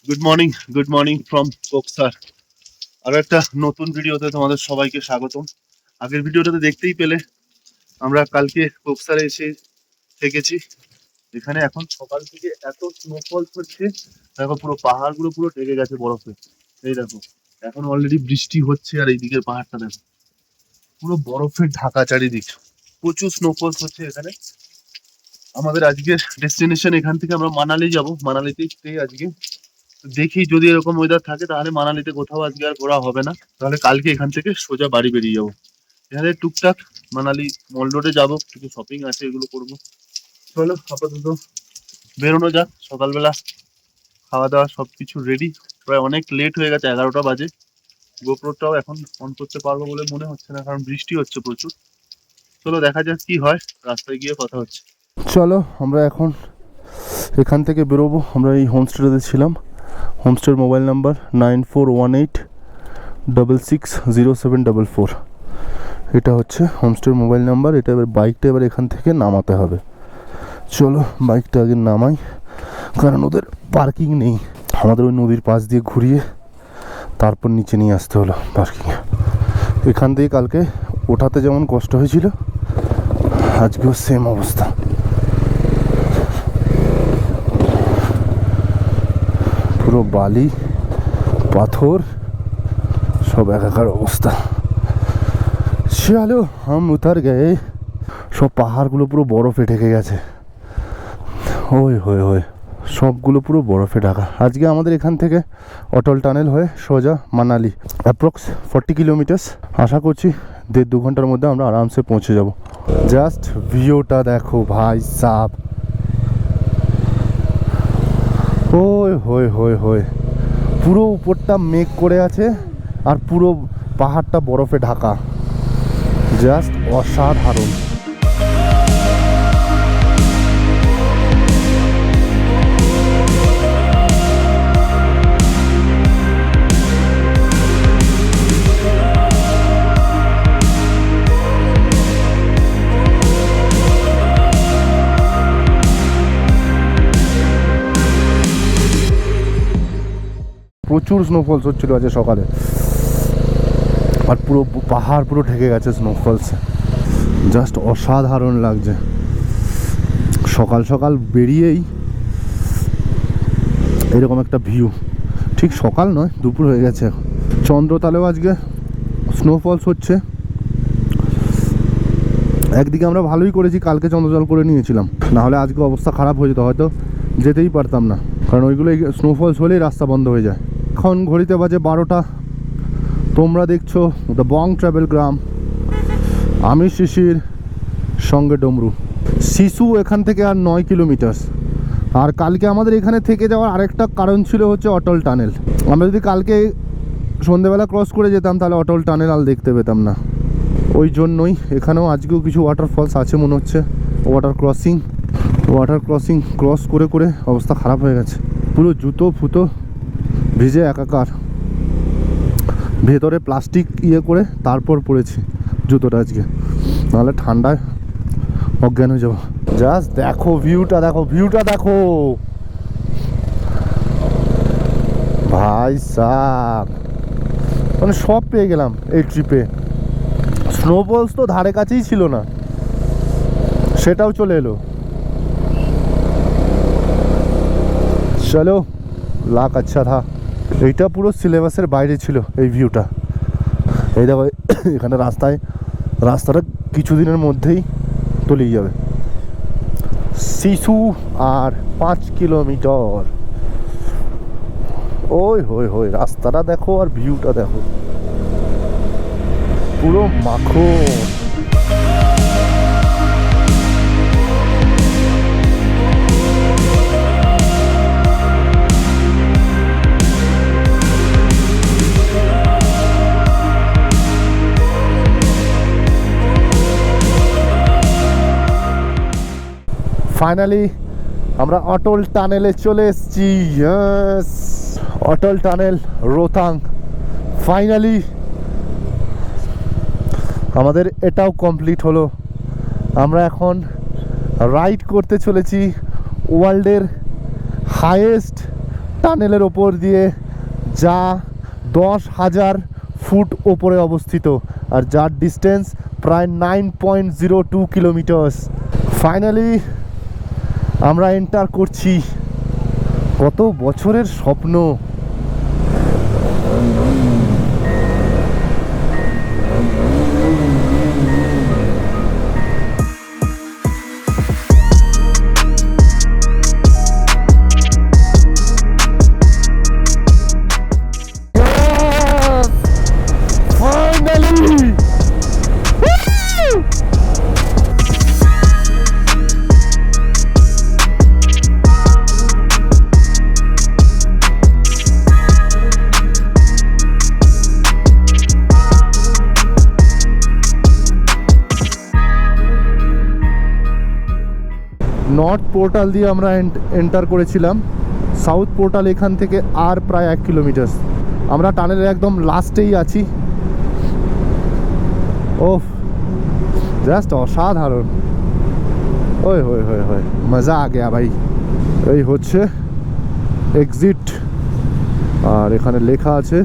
Good morning from Koksar. আরো একটা নতুন ভিডিওতে তোমাদের সবাইকে স্বাগতম। আগের ভিডিওটাতে দেখতেই পেলে আমরা কালকে কোকসারে এসে থেকেছি। এখানে এখন সকাল থেকে এত স্নোফল হচ্ছে, দেখো পুরো পাহাড়গুলো পুরো ঢেকে গেছে বরফে। এই দেখো এখন অলরেডি বৃষ্টি হচ্ছে, আর এই দিকের পাহাড়টা দেখো পুরো বরফের ঢাকা চারিদিক। প্রচুর স্নোফল হচ্ছে এখানে। আমাদের আজকের ডেস্টিনেশন, এখান থেকে আমরা মানালি যাব। মানালিতেই স্টে আজকে। দেখি যদি এরকম ওয়েদার থাকে তাহলে মানালিতে কোথাও আজকে আর ঘোরা হবে না, তাহলে কালকে এখান থেকে সোজা বাড়ি বেরিয়ে যাবো। এখানে টুকটাক মানালি মল রোডে যাবো, কিছু শপিং আছে, এগুলো করবো। চলো আপাতত বেরোনো যাক। সকালবেলা খাওয়া দাওয়া সবকিছু রেডি, প্রায় অনেক লেট হয়ে গেছে, 11টা বাজে। গোপ্রোটাও এখন অন করতে পারবো বলে মনে হচ্ছে না, কারণ বৃষ্টি হচ্ছে প্রচুর। চলো দেখা যাক কি হয়, রাস্তায় গিয়ে কথা হচ্ছে। চলো আমরা এখন এখান থেকে বেরোবো। আমরা এই হোমস্টেতে ছিলাম। হোমস্টের মোবাইল নাম্বার 9418660744। এটা হচ্ছে হোমস্টের মোবাইল নাম্বার। এটা এবার বাইকটা এবার এখান থেকে নামাতে হবে। চলো বাইকটা আগে নামাই, কারণ ওদের পার্কিং নেই। আমাদের ওই নদীর পাশ দিয়ে ঘুরিয়ে তারপর নিচে নিয়ে আসতে হলো পার্কিংয়ে। এখান থেকে কালকে ওঠাতে যেমন কষ্ট হয়েছিল, আজকেও সেম অবস্থা। পুরো বালি পাথর সব একাকার অবস্থা। চলো হাম উতার গয়ে। সব পাহাড়গুলো পুরো বরফে ঢেকে গেছে। ওই হয়ে হয়ে সবগুলো পুরো বরফে ঢাকা। আজকে আমাদের এখান থেকে অটল টানেল হয়ে সোজা মানালি, অ্যাপ্রক্স 40 কিলোমিটার্স। আশা করছি 1.5-2 ঘন্টার মধ্যে আমরা আরামসে পৌঁছে যাব। জাস্ট ভিউটা দেখো ভাই সাব। ওই হয়ে হয়ে হয়ে পুরো উপরটা মেঘ করে আছে, আর পুরো পাহাড়টা বরফে ঢাকা। জাস্ট অসাধারণ। প্রচুর স্নোফলস হচ্ছিল আজ সকালে, আর পুরো পাহাড় পুরো ঢেকে গেছে স্নোফলসে। জাস্ট অসাধারণ লাগছে। সকাল সকাল বেরিয়েই এরকম একটা ভিউ। ঠিক সকাল নয়, দুপুর হয়ে গেছে। চন্দ্রতালেও আজকে স্নোফলস হচ্ছে। একদিকে আমরা ভালোই করেছি, কালকে চন্দ্রতাল করে নিয়েছিলাম, না হলে আজকে অবস্থা খারাপ হয়ে যেত, হয়তো যেতেই পারতাম না। কারণ ওইগুলো স্নোফলস হলেই রাস্তা বন্ধ হয়ে যায়। এখন ঘড়িতে বাজে 12টা। তোমরা দেখছো দ্য বং ট্রাভেল গ্রাম। আমি শিশির, সঙ্গে ডমরু। শিশু এখান থেকে আর 9 কিলোমিটার। আর কালকে আমাদের এখানে থেকে যাওয়ার আরেকটা কারণ ছিল হচ্ছে অটল টানেল। আমরা যদি কালকে সন্ধেবেলা ক্রস করে যেতাম তাহলে অটল টানেল আর দেখতে পেতাম না। ওই জন্যই এখানেও আজকেও কিছু ওয়াটারফলস আছে মনে হচ্ছে। ওয়াটার ক্রসিং ক্রস করে করে অবস্থা খারাপ হয়ে গেছে। পুরো জুতো ফুতো ভিজে একাকার। ভেতরে প্লাস্টিক করে তারপর পরেছি জুতোটা আজকে, নাহলে ঠান্ডায় অজ্ঞান হয়ে যাবো। জাস্ট দেখো ভিউটা দেখো ভাই সাব। মানে সব পেয়ে গেলাম এই ট্রিপে। স্নোফলস তো ধারে কাছেই ছিল না, সেটাও চলে এলো। চলো লাখ আচ্ছা থা। এইটা পুরো সিলেবাসের বাইরে ছিল এই ভিউটা। এই দেখো এখানে রাস্তাটা কিছুদিনের মধ্যেই তলিয়ে যাবে। শিশু আর 5 কিলোমিটার। ওই হই রাস্তাটা দেখো আর ভিউটা দেখো, পুরো মাখন। ফাইনালি আমরা অটল টানেলে চলে এসেছি। ইয়েস, অটল টানেল রোহতাং। ফাইনালি আমাদের এটাও কমপ্লিট হলো। আমরা এখন রাইড করতে চলেছি ওয়ার্ল্ডের হাইয়েস্ট টানেলের ওপর দিয়ে, যা 10,000 ফুট ওপরে অবস্থিত, আর যার ডিস্টেন্স প্রায় 9.02 কিলোমিটার্স। ফাইনালি আমরা এন্টার করছি। কত বছরের স্বপ্ন। নর্থ পোর্টাল দিয়ে আমরা এন্টার করেছিলাম। সাউথ পোর্টাল এখান থেকে আর প্রায় 1 কিলোমিটার। আমরা টানেলের একদম লাস্টেই আছি। ওফ, জাস্ট অসাধারণ। ওই হই হই হই, মজা আ গয়া ভাই। এই হচ্ছে এক্সিট, আর এখানে লেখা আছে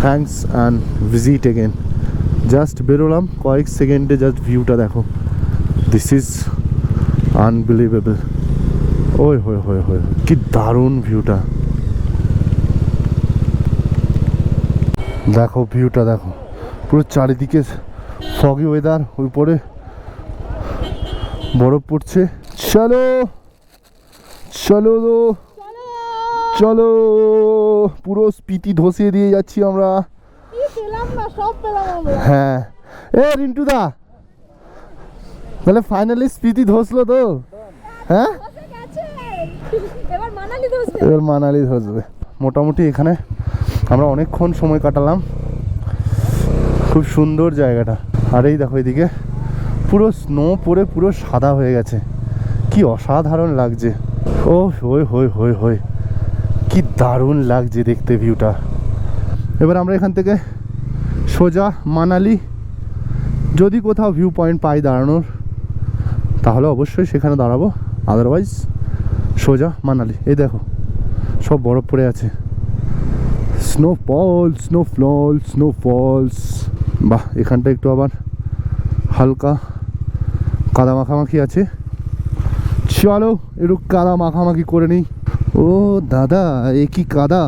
thanks and visit again. Just বেরোলাম, কয়েক সেকেন্ডে জাস্ট ভিউটা দেখো। This is unbelievable. ওই হই হই হই, কি দারুণ ভিউটা। দেখো ভিউটা দেখো, পুরো চারিদিকে ফগি ওয়েদার, উপরে বরফ পড়ছে। চলো চলো চলো, পুরো স্পিতি ধসিয়ে দিয়ে যাচ্ছি আমরা। হ্যাঁ, এ রিন্টু দা, তাহলে ফাইনালি স্পিতি ধসলো তো? হ্যাঁ, এবার মানালি ধসবে। মোটামুটি এখানে আমরা অনেকক্ষণ সময় কাটালাম। খুব সুন্দর জায়গাটা। আর এই দেখো এদিকে পুরো স্নো পরে পুরো সাদা হয়ে গেছে, কি অসাধারণ লাগছে। ও হই হই হই হই, কি দারুণ লাগছে দেখতে ভিউটা। এবার আমরা এখান থেকে সোজা মানালি। যদি কোথাও ভিউ পয়েন্ট পাই দাঁড়ানোর, তাহলে অবশ্যই সেখানে দাঁড়াবো, আদারওয়াইজ সোজা মানালি। এই দেখো সব বরফ পড়ে আছে, স্নোফল স্নোফল স্নোফলস। বাহ, এখানটা একটু আবার হালকা কাদা মাখামাখি আছে। চলো একটু কাদা মাখামাখি করে নিই। ও দাদা, এ কি কাদা!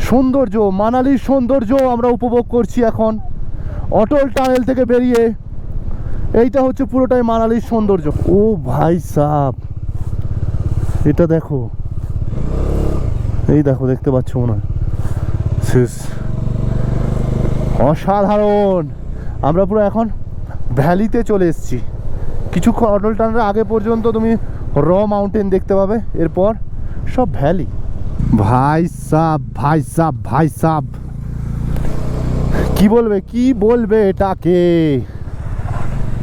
সৌন্দর্য, মানালির সৌন্দর্য আমরা উপভোগ করছি এখন অটল টানেল থেকে বেরিয়ে। এইটা হচ্ছে পুরোটাই মানালির সৌন্দর্য। ও ভাই সাব, এটা দেখো, এই দেখো, দেখতে পাচ্ছ মনে হয়, অসাধারণ। আমরা পুরো এখন ভ্যালিতে চলে এসেছি। কিছুক্ষণ অটল টানেলের আগে পর্যন্ত তুমি র মাউন্টেন দেখতে পাবে, এরপর সব ভ্যালি। ভাই সাব ভাই সাব ভাই সাব, কি বলবে কি বলবে এটাকে,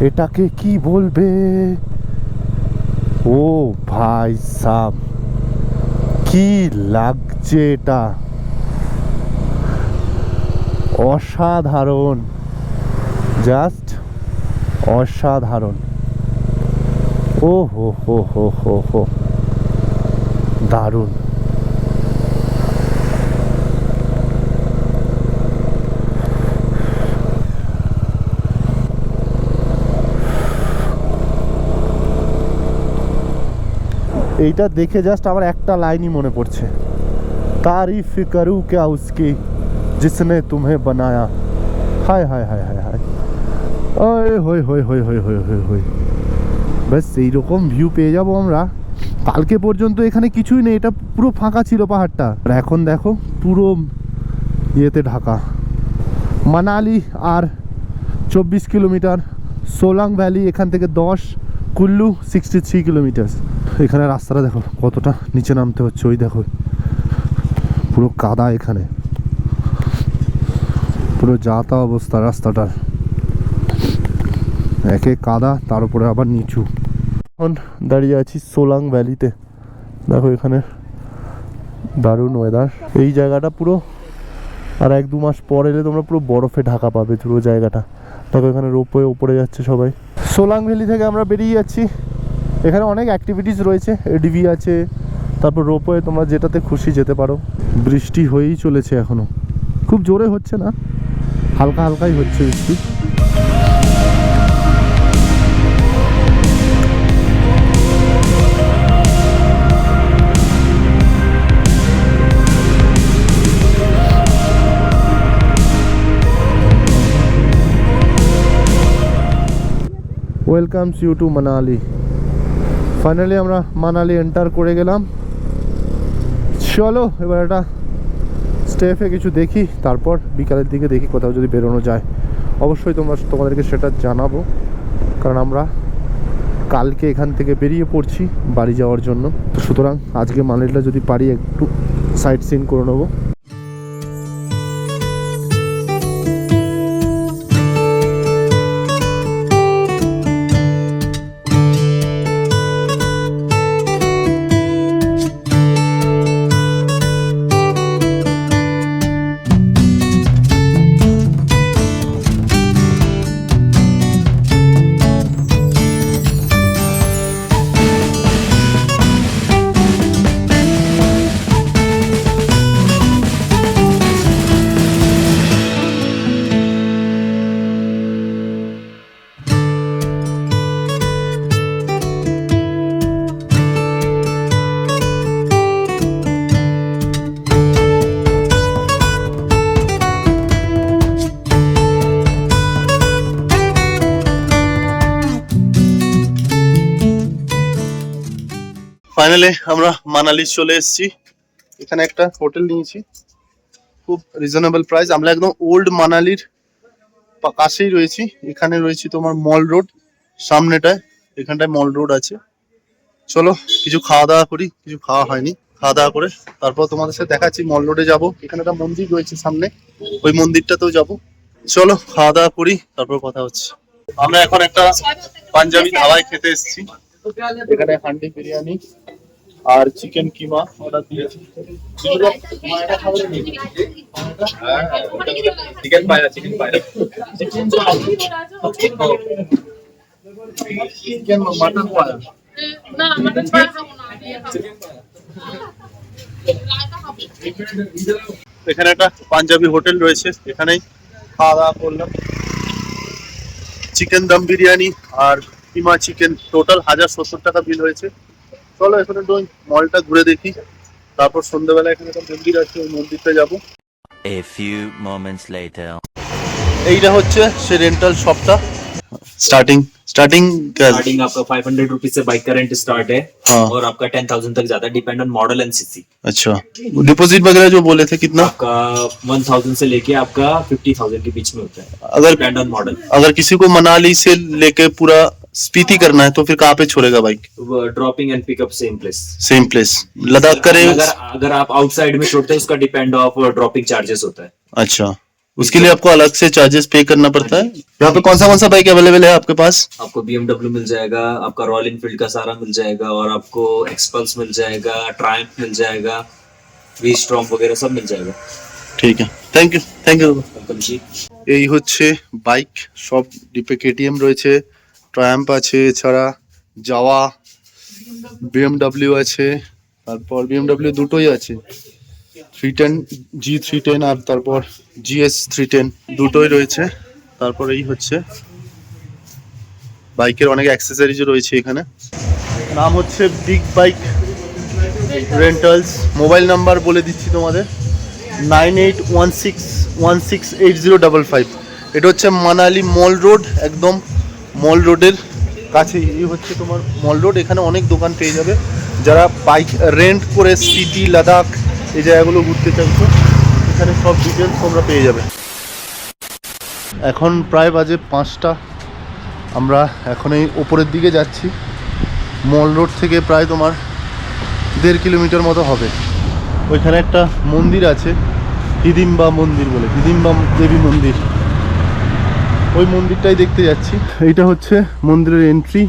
এটাকে কি বলবে? ও ভাই সাব, কি লাগছে এটা, অসাধারণ, জাস্ট অসাধারণ। ও হো হো হো হো হো, দারুণ। এইটা দেখে জাস্ট আমার একটা লাইনই মনে পড়ছে, तारीफ करूँ क्या उसकी जिसने तुम्हें बनाया। हाय हाय हाय हाय हाय, ओए होय होय होय होय होय होय होय। ব্যাস এইরকম ভিউ পেয়ে যাবো আমরা। কালকে পর্যন্ত এখানে কিছুই নেই, এটা পুরো ফাঁকা ছিল পাহাড়টা, আর এখন দেখো পুরো ইয়েতে ঢাকা। মানালি আর 24 কিলোমিটার, সোলাং ভ্যালি এখান থেকে 10, কুল্লু 63 কিলোমিটার। এখানে রাস্তাটা দেখো কতটা নিচে নামতে হচ্ছে, ওই দেখো পুরো কাদা, এখানে পুরো যাতা অবস্থা রাস্তাটার, একে কাদা তার উপরে আবার নিচু। এখন দাঁড়িয়ে আছি সোলাং ভ্যালিতে, দেখো এখানে দারুণ ওয়েদার। এই জায়গাটা পুরো আর 1-2 মাস পর এলে তোমরা পুরো বরফে ঢাকা পাবে পুরো জায়গাটা। দেখো এখানে রোপওয়ে উপরে যাচ্ছে সবাই। সোলাং ভ্যালি থেকে আমরা বেরিয়ে যাচ্ছি এখানে অনেক অ্যাক্টিভিটিস রয়েছে, এডিভি আছে, তারপর রোপওয়ে, তোমরা যেটাতে খুশি যেতে পারো। বৃষ্টি হয়েই চলেছে এখনো, খুব জোরে হচ্ছে না, হালকা হালকাই হচ্ছে বৃষ্টি। Welcomes you to Manali. Finally আমরা মানালি এন্টার করে গেলাম। চলো এবার একটা স্টেপে কিছু দেখি, তারপর বিকালের দিকে দেখি কোথাও যদি বেরোনো যায়। অবশ্যই তোমাদেরকে সেটা জানাবো, কারণ আমরা কালকে এখান থেকে বেরিয়ে পড়ছি বাড়ি যাওয়ার জন্য। তো সুতরাং আজকে মানালিটা যদি পারি একটু সাইট সিন করে নেবো। ফাইনালি আমরা মানালি চলে এসেছি। এখানে একটা হোটেল নিয়েছি, খুব রিজনেবল প্রাইস। আমরা একদম ওল্ড মানালির কাছেই রয়েছি। এখানে রয়েছে তোমার মল রোড, সামনেটায় এখানটায় মল রোড আছে। চলো কিছু খাওয়া দাওয়া করি, কিছু খাওয়া হয়নি, খাওয়া দাওয়া করে তারপর তোমাদের সাথে দেখাচ্ছি। মল রোডে যাবো, এখানে একটা মন্দির রয়েছে সামনে, ওই মন্দিরটাতেও যাবো। চলো খাওয়া দাওয়া করি, তারপর কথা হচ্ছে। আমরা এখন একটা পাঞ্জাবি ধাবায় খেতে এসেছি। এখানে হান্ডি বিরিয়ানি আর চিকেন কিমা অর্ডার দিয়েছি। চিকেন পায়রা, চিকেন পায়রা, চিকেন মাটন পায়া না মাটন পাওয়া যাবে না। এখানে একটা পাঞ্জাবি হোটেল রয়েছে, এখানেই খাওয়া দাওয়া করলাম। চিকেন দম বিরিয়ানি আর কিমা চিকেন টোটাল 1070 টাকা বিল হয়েছে। চলো এখানে একটু মলটা ঘুরে দেখি, তারপর সন্ধ্যাবেলা এখানে একটা মন্দির আছে, ওই মন্দিরটা যাবো। A few moments later. এইটা হচ্ছে সে রেন্টাল শপটা। स्टार्टिंग स्टार्टिंग आपका 500 रुपीज से बाइक का रेंट स्टार्ट है। हाँ। और आपका 10,000 तक जाता है, depend on model and CC. अच्छा, डिपॉजिट वगैरह जो बोले थे कितना? आपका 1,000 से लेके आपका 50,000 के बीच में होता है, अगर डिपेंड ऑन मॉडल। अगर किसी को मनाली से लेके पूरा स्पीति करना है तो फिर कहाँ पे छोड़ेगा bike? Dropping and pickup same place. Same place Ladakh करे। अगर अगर आप आउटसाइड में छोड़ते हैं उसका डिपेंड ऑफ ड्रॉपिंग चार्जेस होता है। अच्छा, उसके लिए आपको अलग से चार्जेस पे करना पड़ता है। यहाँ पे कौन सा बाइक अवेलेबल है आपके पास? आपको BMW मिल जाएगा, आपका रॉयल इनफील्ड का सारा मिल जाएगा, और आपको एक्सपल्स मिल जाएगा, ट्रायम्फ मिल जाएगा, वी स्ट्रॉम वगैरह सब मिल जाएगा। ठीक है, थैंक यू वेलकम जी। এই হচ্ছে বাইক, সব ডিপে KTM রয়েছে, ট্রায়াম্প আছে, এছাড়া জাওয়া, BMW আছে, তারপর BMW দুটোই আছে, 310 G310 আর তারপর GS310 দুটোই রয়েছে। তারপর এই হচ্ছে বাইকের অনেক অ্যাক্সেসরিজও রয়েছে এখানে। নাম হচ্ছে big bike rentals. Mobile number বলে দিচ্ছি তোমাদের, 9816168055। এটা হচ্ছে মানালি মল রোড, একদম মল রোডের কাছেই। এই হচ্ছে তোমার মল রোড। এখানে অনেক দোকান পেয়ে যাবে, যারা বাইক রেন্ট করে স্পিতি, লাদাখ এই জায়গাগুলো ঘুরতে চাইছো, এখানে সব ডিটেলস তোমরা পেয়ে যাবে। এখন প্রায় বাজে 5টা। আমরা এখন এই ওপরের দিকে যাচ্ছি। মল রোড থেকে প্রায় তোমার 1.5 কিলোমিটার মতো হবে। ওইখানে একটা মন্দির আছে, হিদিম্বা মন্দির বলে, হিদিম্বা দেবী মন্দির, ওই মন্দিরটাই দেখতে যাচ্ছি। এইটা হচ্ছে মন্দিরের এন্ট্রি।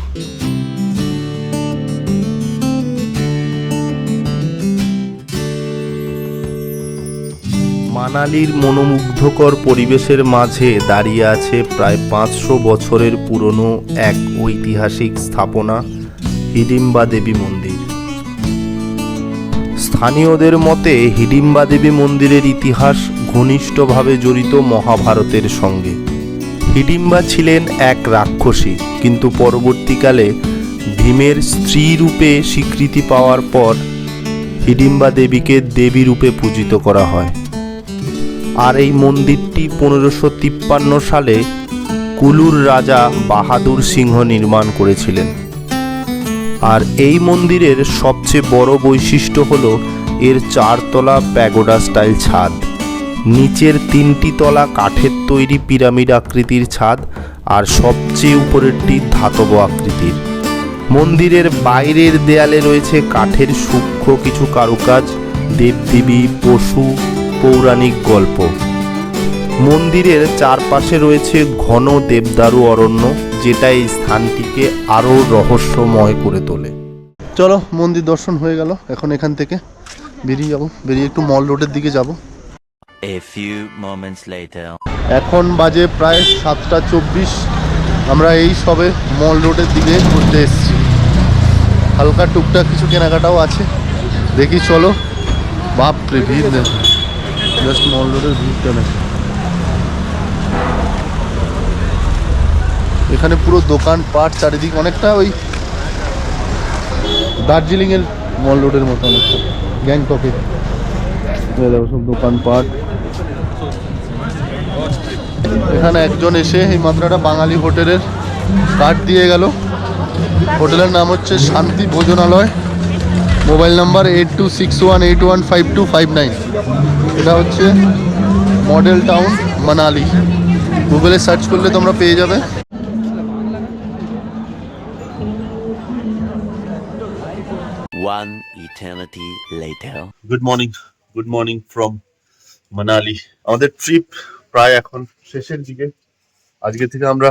মানালির মনোমুগ্ধকর পরিবেশের মাঝে দাঁড়িয়ে আছে প্রায় 500 বছরের পুরনো এক ঐতিহাসিক স্থাপনা, হিডিম্বা দেবী মন্দির। স্থানীয়দের মতে হিডিম্বা দেবী মন্দিরের ইতিহাস ঘনিষ্ঠভাবে জড়িত মহাভারতের সঙ্গে। হিডিম্বা ছিলেন এক রাক্ষসী, কিন্তু পরবর্তীকালে ভীমের স্ত্রী রূপে স্বীকৃতি পাওয়ার পর হিডিম্বা দেবীকে দেবী রূপে পূজিত করা হয়। আর এই মন্দিরটি 1553 সালে কুলুর রাজা বাহাদুর সিংহ নির্মাণ করেছিলেন। আর এই মন্দিরের সবচেয়ে বড় বৈশিষ্ট্য হলো এর 4 তলা প্যাগোডা স্টাইল ছাদ, নিচের 3টি তলা কাঠের তৈরি পিরামিড আকৃতির ছাদ, আর সবচেয়ে উপরেরটি ধাতব আকৃতির। মন্দিরের বাইরের দেয়ালে রয়েছে কাঠের সূক্ষ্ম কিছু কারুকাজ, দেবদেবী, পশু, পৌরাণিক গল্প। মন্দিরের চারপাশে রয়েছে ঘন দেবদারু অরণ্য, যেটা এই স্থানটিকে আরও রহস্যময় করে তোলে। চলো, মন্দির দর্শন হয়ে গেল, এখন এখান থেকে বেরিয়ে যাব, বেরিয়ে একটু মল রোডের দিকে যাব। A few moments later. এখন বাজে প্রায় 7টা 24। আমরা এই সবে মল রোডের দিকে ঘুরতে এসেছি। হালকা টুকটাক কিছু কেনাকাটাও আছে, দেখি চলো। বাপরে ভিড় নেই, জাস্ট মল রোডের ভিড়টা নেই। এখানে পুরো দোকানপাট চারিদিকে, অনেকটা ওই দার্জিলিংয়ের মল রোডের মতো, অনেকটা গ্যাংটকে সব দোকানপাট। এখানে একজন এসে এই মাত্রাটা বাঙালি হোটেলের কার্ড দিয়ে গেল। হোটেলের নাম হচ্ছে শান্তি ভোজনালয়, মোবাইল নাম্বার 8261815259। এটা হচ্ছে মডেল টাউন মানালি, গুগলে সার্চ করলে তোমরা পেয়ে যাবে। One eternity later. Good morning from Manali. আমাদের ট্রিপ প্রায় এখন শেষের দিকে। আজকে থেকে আমরা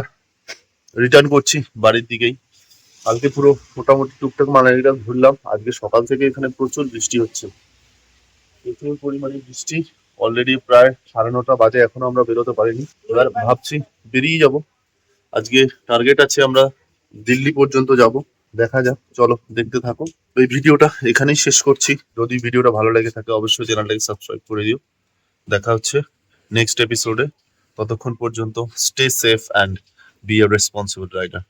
রিটার্ন করছি বাড়ির দিকেই। কালকে পুরো মোটামুটি টুকটাক মানালিটা ঘুরলাম। আজকে সকাল থেকে এখানে প্রচুর বৃষ্টি হচ্ছে, প্রচুর পরিমাণে বৃষ্টি। অলরেডি প্রায় 9:30 বাজে, এখনো আমরা বেরোতে পারিনি। এবার ভাবছি বেরিয়ে যাব। আজকে টার্গেট আছে আমরা দিল্লি পর্যন্ত যাব, দেখা যাক, চলো দেখতে থাকো। এই ভিডিওটা এখানেই শেষ করছি। যদি ভিডিওটা ভালো লেগে থাকে অবশ্যই চ্যানেলটাকে সাবস্ক্রাইব করে দিও। দেখা হচ্ছে নেক্সট এপিসোডে। ততক্ষণ পর্যন্ত stay safe and be a responsible rider.